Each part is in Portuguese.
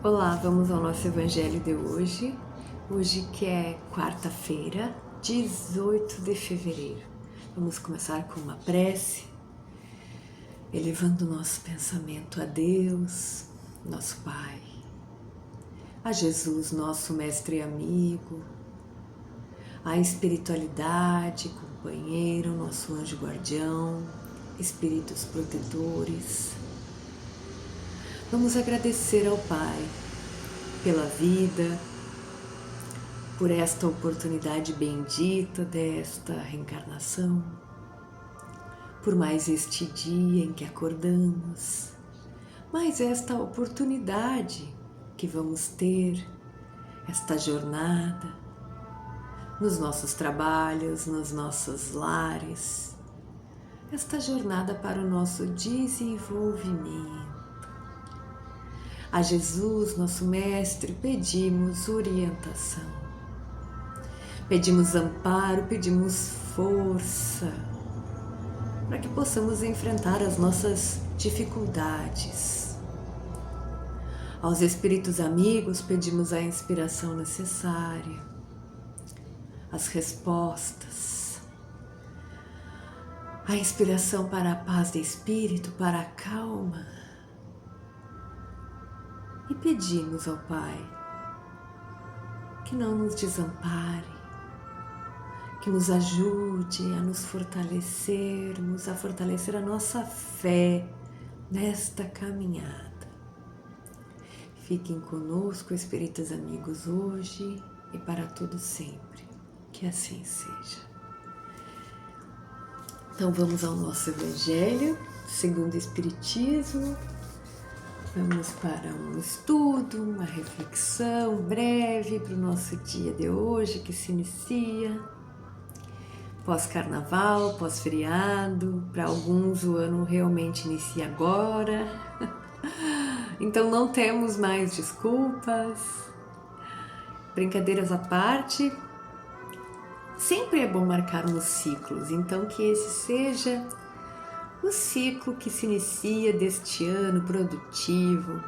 Olá, vamos ao nosso evangelho de hoje. Hoje que é quarta-feira, 18 de fevereiro. Vamos começar com uma prece, elevando o nosso pensamento a Deus, nosso Pai, a Jesus, nosso mestre e amigo, a espiritualidade, companheiro, nosso anjo guardião, espíritos protetores. Vamos agradecer ao Pai pela vida, por esta oportunidade bendita desta reencarnação, por mais este dia em que acordamos, mais esta oportunidade que vamos ter, esta jornada, nos nossos trabalhos, nos nossos lares, esta jornada para o nosso desenvolvimento. A Jesus, nosso Mestre, pedimos orientação, pedimos amparo, pedimos força, para que possamos enfrentar as nossas dificuldades. Aos Espíritos amigos, pedimos a inspiração necessária, as respostas, a inspiração para a paz de espírito, para a calma. E pedimos ao Pai que não nos desampare, que nos ajude a nos fortalecermos, a fortalecer a nossa fé nesta caminhada. Fiquem conosco, espíritos amigos, hoje e para todo sempre. Que assim seja. Então vamos ao nosso Evangelho, segundo o Espiritismo. Vamos para um estudo, uma reflexão breve para o nosso dia de hoje que se inicia. Pós-carnaval, pós-feriado, para alguns o ano realmente inicia agora. Então não temos mais desculpas. Brincadeiras à parte, sempre é bom marcarmos ciclos, então que esse seja o ciclo que se inicia deste ano produtivo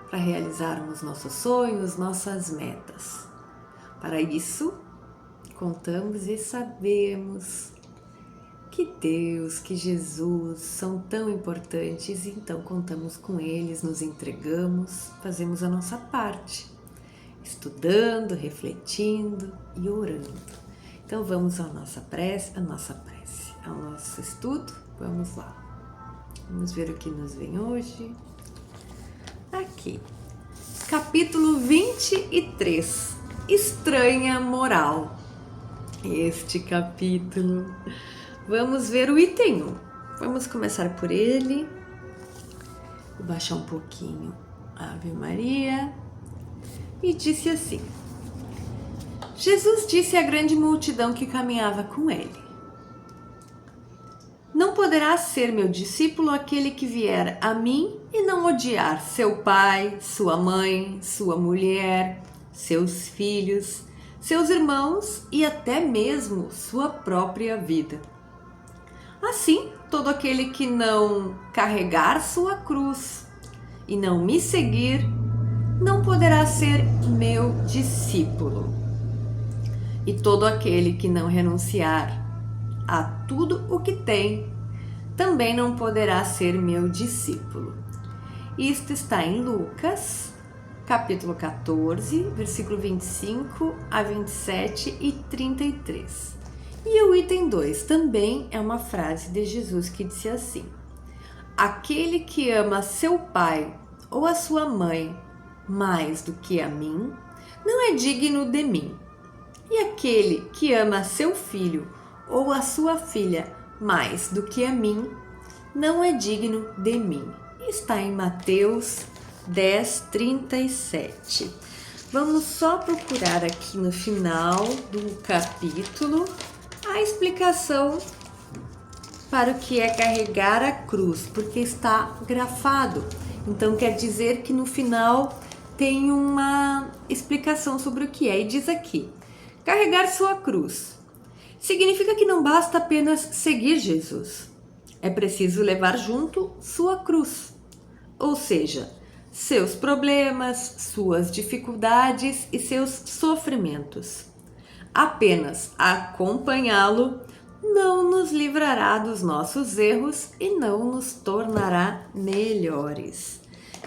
para realizarmos nossos sonhos, nossas metas. Para isso, contamos e sabemos que Deus, que Jesus são tão importantes, então contamos com eles, nos entregamos, fazemos a nossa parte, estudando, refletindo e orando. Então vamos à nossa prece, ao nosso estudo. Vamos lá, vamos ver o que nos vem hoje. Aqui, capítulo 23, Estranha Moral. Este capítulo, vamos ver o item 1. Vamos começar por ele. Vou baixar um pouquinho a Ave Maria. E disse assim: Jesus disse à grande multidão que caminhava com ele: não poderá ser meu discípulo aquele que vier a mim e não odiar seu pai, sua mãe, sua mulher, seus filhos, seus irmãos e até mesmo sua própria vida. Assim, todo aquele que não carregar sua cruz e não me seguir, não poderá ser meu discípulo. E todo aquele que não renunciar a tudo o que tem, também não poderá ser meu discípulo. Isto está em Lucas, capítulo 14, versículo 25 a 27 e 33. E o item 2 também é uma frase de Jesus que disse assim: aquele que ama seu pai ou a sua mãe mais do que a mim, não é digno de mim. E aquele que ama seu filho ou a sua filha mais do que a mim, não é digno de mim. Está em Mateus 10, 37. Vamos só procurar aqui no final do capítulo a explicação para o que é carregar a cruz, porque está grafado. Então quer dizer que no final tem uma explicação sobre o que é, e diz aqui: carregar sua cruz significa que não basta apenas seguir Jesus. É preciso levar junto sua cruz, ou seja, seus problemas, suas dificuldades e seus sofrimentos. Apenas acompanhá-lo não nos livrará dos nossos erros e não nos tornará melhores.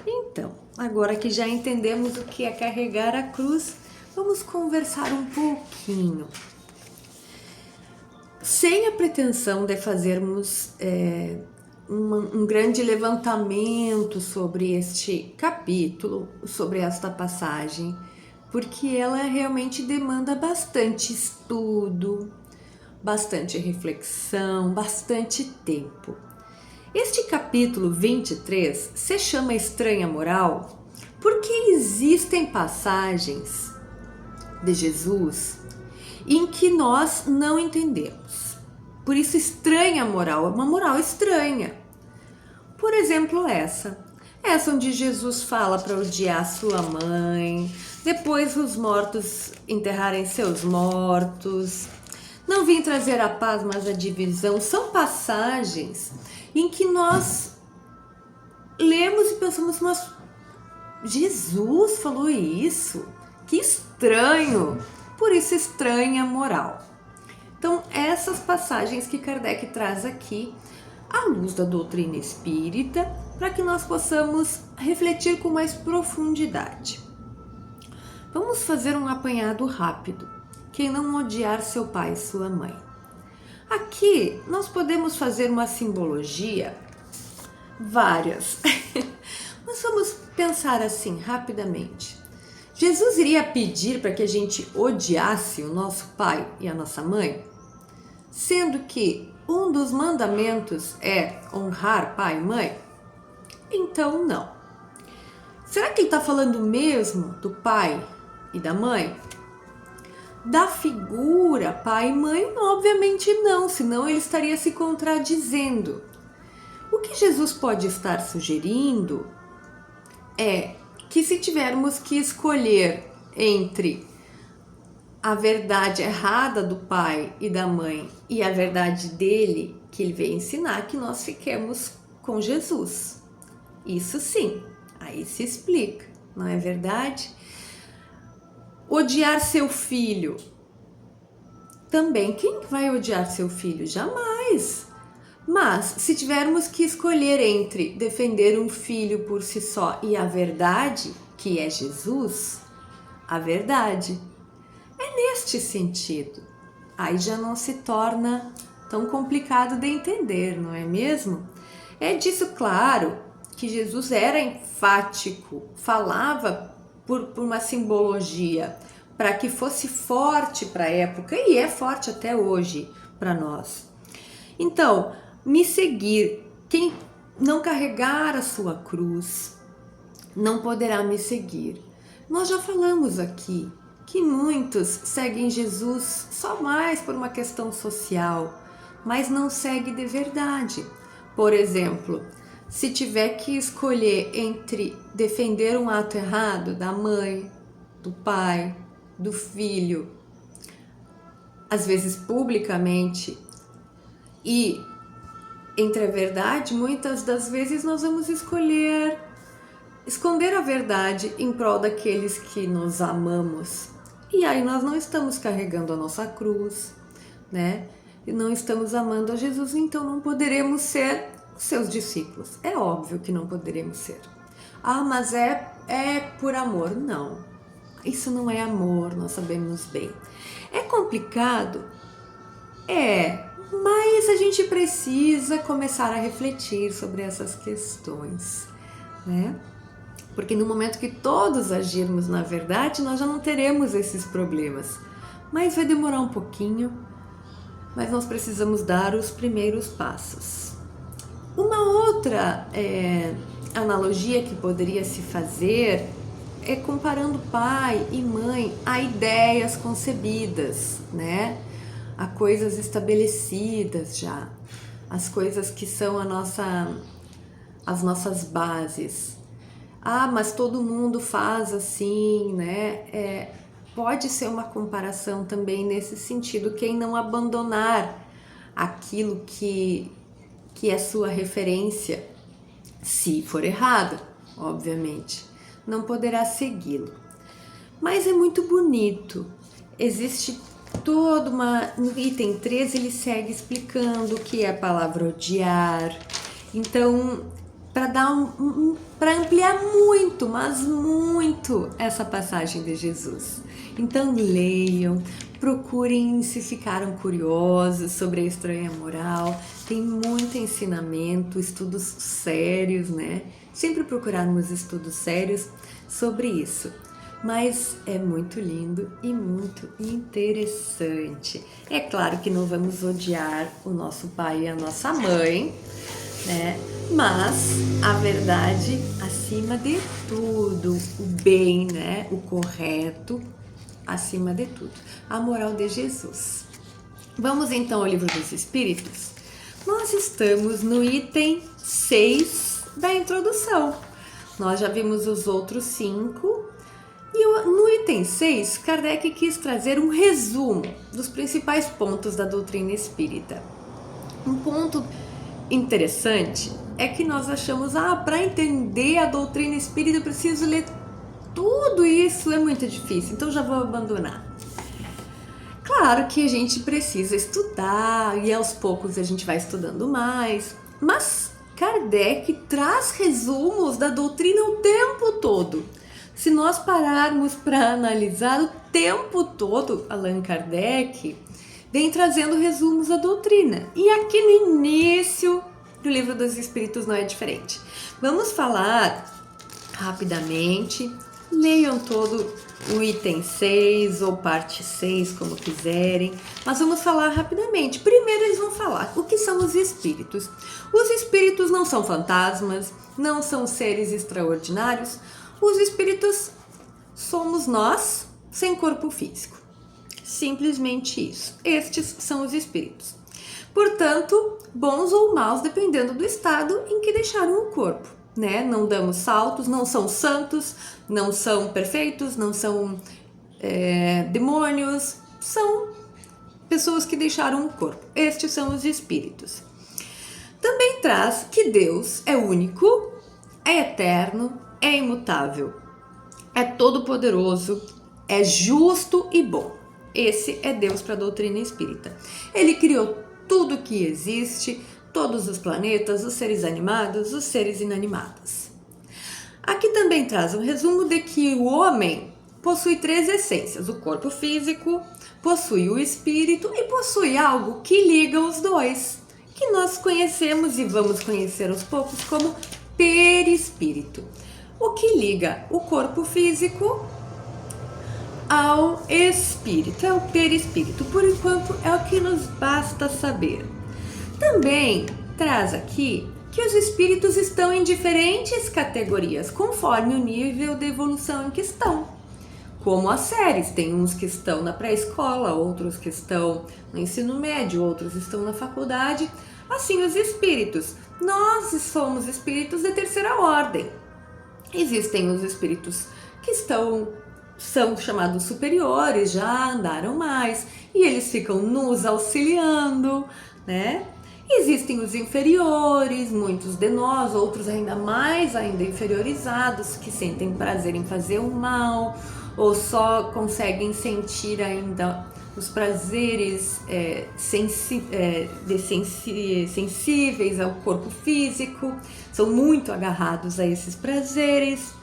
Então, agora que já entendemos o que é carregar a cruz, vamos conversar um pouquinho. Sem a pretensão de fazermos um grande levantamento sobre este capítulo, sobre esta passagem, porque ela realmente demanda bastante estudo, bastante reflexão, bastante tempo. Este capítulo 23 se chama Estranha Moral porque existem passagens de Jesus em que nós não entendemos. Por isso, estranha moral é uma moral estranha. Por exemplo, essa onde Jesus fala para odiar sua mãe, depois os mortos enterrarem seus mortos, não vim trazer a paz, mas a divisão. São passagens em que nós lemos e pensamos, mas Jesus falou isso? Que estranho! Por isso, estranha moral. Então, essas passagens que Kardec traz aqui, à luz da doutrina espírita, para que nós possamos refletir com mais profundidade. Vamos fazer um apanhado rápido. Quem não odiar seu pai e sua mãe? Aqui, nós podemos fazer uma simbologia, várias. Mas vamos pensar assim, rapidamente. Jesus iria pedir para que a gente odiasse o nosso pai e a nossa mãe? Sendo que um dos mandamentos é honrar pai e mãe? Então, não. Será que ele está falando mesmo do pai e da mãe? Da figura pai e mãe? Obviamente não, senão ele estaria se contradizendo. O que Jesus pode estar sugerindo é que se tivermos que escolher entre a verdade errada do pai e da mãe e a verdade dele, que ele veio ensinar, que nós fiquemos com Jesus. Isso sim, aí se explica, não é verdade? Odiar seu filho. Também, quem vai odiar seu filho? Jamais. Mas, se tivermos que escolher entre defender um filho por si só e a verdade, que é Jesus, a verdade, é neste sentido. Aí já não se torna tão complicado de entender, não é mesmo? É disso, claro, que Jesus era enfático, falava por uma simbologia, para que fosse forte para a época, e é forte até hoje para nós. Então, me seguir, quem não carregar a sua cruz, não poderá me seguir. Nós já falamos aqui que muitos seguem Jesus só mais por uma questão social, mas não segue de verdade. Por exemplo, se tiver que escolher entre defender um ato errado da mãe, do pai, do filho, às vezes publicamente, e entre a verdade, muitas das vezes nós vamos escolher esconder a verdade em prol daqueles que nos amamos. E aí nós não estamos carregando a nossa cruz, né? E não estamos amando a Jesus, então não poderemos ser seus discípulos. É óbvio que não poderemos ser. Ah, mas é por amor. Não, isso não é amor, nós sabemos bem. É complicado? Mas a gente precisa começar a refletir sobre essas questões, né? Porque no momento que todos agirmos na verdade, nós já não teremos esses problemas. Mas vai demorar um pouquinho, mas nós precisamos dar os primeiros passos. Uma outra analogia que poderia se fazer é comparando pai e mãe a ideias concebidas, né? A coisas estabelecidas já, as coisas que são as nossas bases. Ah, mas todo mundo faz assim, né? Pode ser uma comparação também nesse sentido, quem não abandonar aquilo que é sua referência, se for errada. obviamente, não poderá segui-lo. Mas é muito bonito. Existe toda uma... No item 13 ele segue explicando o que é a palavra odiar. Então, para dar para ampliar muito, mas muito essa passagem de Jesus. Então leiam, procurem se ficaram curiosos sobre a estranha moral. Tem muito ensinamento, estudos sérios, né? Sempre procurarmos estudos sérios sobre isso. Mas é muito lindo e muito interessante. É claro que não vamos odiar o nosso pai e a nossa mãe, né? Mas a verdade acima de tudo, o bem, né? O correto acima de tudo, a moral de Jesus. Vamos então ao Livro dos Espíritos. Nós estamos no item 6 da introdução. Nós já vimos os outros 5. E no item 6, Kardec quis trazer um resumo dos principais pontos da doutrina espírita. Um ponto interessante é que nós achamos, para entender a doutrina espírita eu preciso ler tudo isso, é muito difícil, então já vou abandonar. Claro que a gente precisa estudar e aos poucos a gente vai estudando mais, mas Kardec traz resumos da doutrina o tempo todo. Se nós pararmos para analisar o tempo todo, Allan Kardec vem trazendo resumos da doutrina. E aqui no início do Livro dos Espíritos não é diferente. Vamos falar rapidamente, leiam todo o item 6 ou parte 6, como quiserem, mas vamos falar rapidamente. Primeiro eles vão falar o que são os espíritos. Os espíritos não são fantasmas, não são seres extraordinários. Os espíritos somos nós sem corpo físico. Simplesmente isso. Estes são os espíritos. Portanto, bons ou maus, dependendo do estado em que deixaram o corpo, né? Não damos saltos, não são santos, não são perfeitos, não são demônios, são pessoas que deixaram o corpo. Estes são os espíritos. Também traz que Deus é único, é eterno, é imutável, é todo-poderoso, é justo e bom. Esse é Deus para a doutrina espírita. Ele criou tudo que existe, todos os planetas, os seres animados, os seres inanimados. Aqui também traz um resumo de que o homem possui 3 essências. O corpo físico, possui o espírito e possui algo que liga os dois, que nós conhecemos e vamos conhecer aos poucos como perispírito. O que liga o corpo físico ao espírito é o perispírito. Por enquanto é o que nos basta saber. Também traz aqui que os espíritos estão em diferentes categorias, conforme o nível de evolução em que estão. Como as séries, tem uns que estão na pré-escola, outros que estão no ensino médio, outros estão na faculdade. Assim os espíritos. Nós somos espíritos de terceira ordem. Existem os espíritos que são chamados superiores, já andaram mais, e eles ficam nos auxiliando, né? Existem os inferiores, muitos de nós, outros ainda inferiorizados, que sentem prazer em fazer o mal, ou só conseguem sentir ainda os prazeres sensíveis ao corpo físico, são muito agarrados a esses prazeres.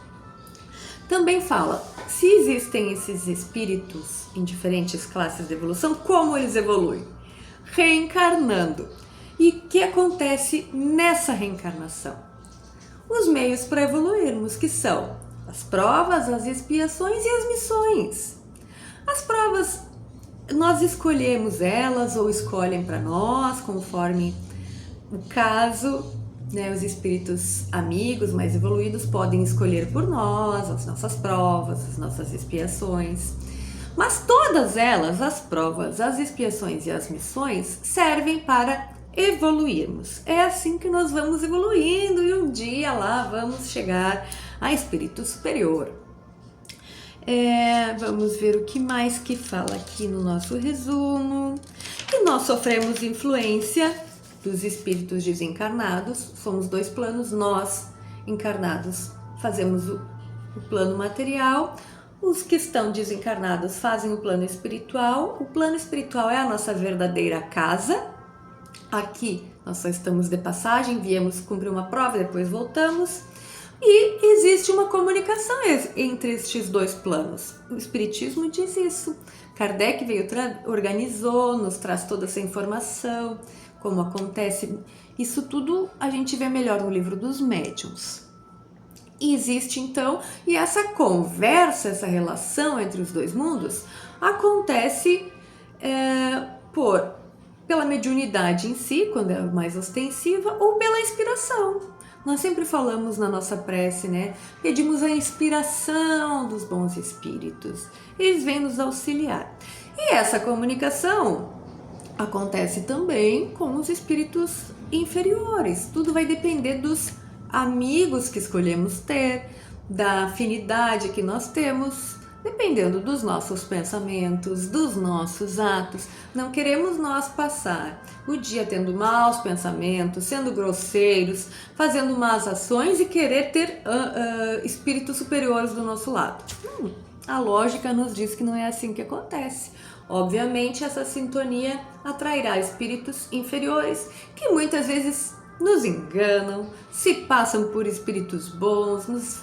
Também fala, se existem esses espíritos em diferentes classes de evolução, como eles evoluem? Reencarnando. E o que acontece nessa reencarnação? Os meios para evoluirmos, que são as provas, as expiações e as missões. As provas, nós escolhemos elas ou escolhem para nós, conforme o caso, né? Os espíritos amigos mais evoluídos podem escolher por nós as nossas provas, as nossas expiações. Mas todas elas, as provas, as expiações e as missões, servem para evoluirmos. É assim que nós vamos evoluindo e um dia lá vamos chegar a espírito superior. Vamos ver o que mais que fala aqui no nosso resumo. Que nós sofremos influência dos espíritos desencarnados. Somos 2 planos, nós encarnados fazemos o plano material, os que estão desencarnados fazem o plano espiritual. O plano espiritual é a nossa verdadeira casa. Aqui nós só estamos de passagem, viemos cumprir uma prova, depois voltamos. E existe uma comunicação entre estes dois planos. O Espiritismo diz isso. Kardec veio, organizou, nos traz toda essa informação, como acontece. Isso tudo a gente vê melhor no livro dos médiuns. E existe então, e essa conversa, essa relação entre os dois mundos acontece pela mediunidade em si, quando é mais ostensiva, ou pela inspiração. Nós sempre falamos na nossa prece, né? Pedimos a inspiração dos bons espíritos. Eles vêm nos auxiliar. E essa comunicação acontece também com os espíritos inferiores. Tudo vai depender dos amigos que escolhemos ter, da afinidade que nós temos, dependendo dos nossos pensamentos, dos nossos atos. Não queremos nós passar o dia tendo maus pensamentos, sendo grosseiros, fazendo más ações e querer ter espíritos superiores do nosso lado. A lógica nos diz que não é assim que acontece. Obviamente, essa sintonia atrairá espíritos inferiores que muitas vezes nos enganam, se passam por espíritos bons, nos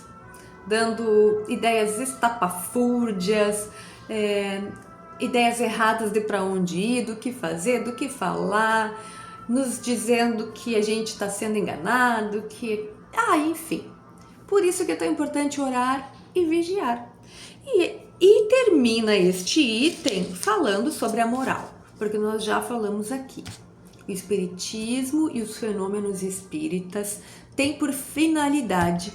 dando ideias estapafúrdias, ideias erradas de para onde ir, do que fazer, do que falar, nos dizendo que a gente está sendo enganado, enfim. Por isso que é tão importante orar e vigiar. E termina este item falando sobre a moral, porque nós já falamos aqui. O Espiritismo e os fenômenos espíritas têm por finalidade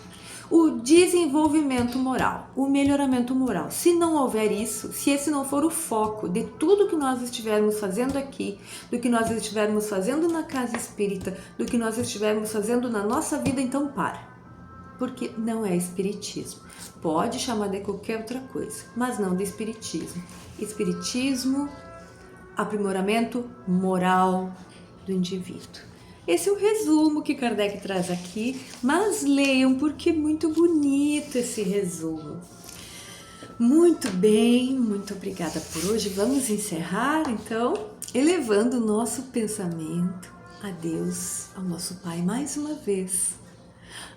o desenvolvimento moral, o melhoramento moral. Se não houver isso, se esse não for o foco de tudo que nós estivermos fazendo aqui, do que nós estivermos fazendo na casa espírita, do que nós estivermos fazendo na nossa vida, então para. Porque não é espiritismo. Pode chamar de qualquer outra coisa, mas não de espiritismo. Espiritismo, aprimoramento moral do indivíduo. Esse é o resumo que Kardec traz aqui, mas leiam porque é muito bonito esse resumo. Muito bem, muito obrigada por hoje. Vamos encerrar então, elevando o nosso pensamento a Deus, ao nosso Pai mais uma vez,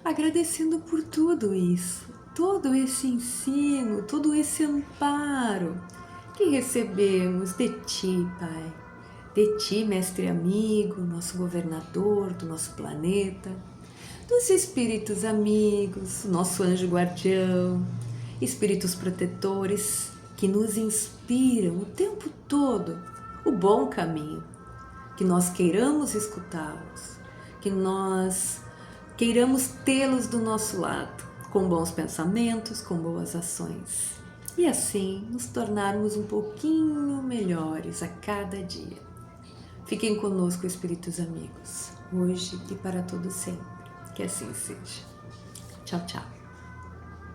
agradecendo por tudo isso, todo esse ensino, todo esse amparo que recebemos de Ti, Pai. De Ti, mestre amigo, nosso governador do nosso planeta, dos espíritos amigos, nosso anjo guardião, espíritos protetores que nos inspiram o tempo todo o bom caminho, que nós queiramos escutá-los, que nós queiramos tê-los do nosso lado, com bons pensamentos, com boas ações, e assim nos tornarmos um pouquinho melhores a cada dia. Fiquem conosco, espíritos amigos, hoje e para todo sempre. Que assim seja. Tchau, tchau.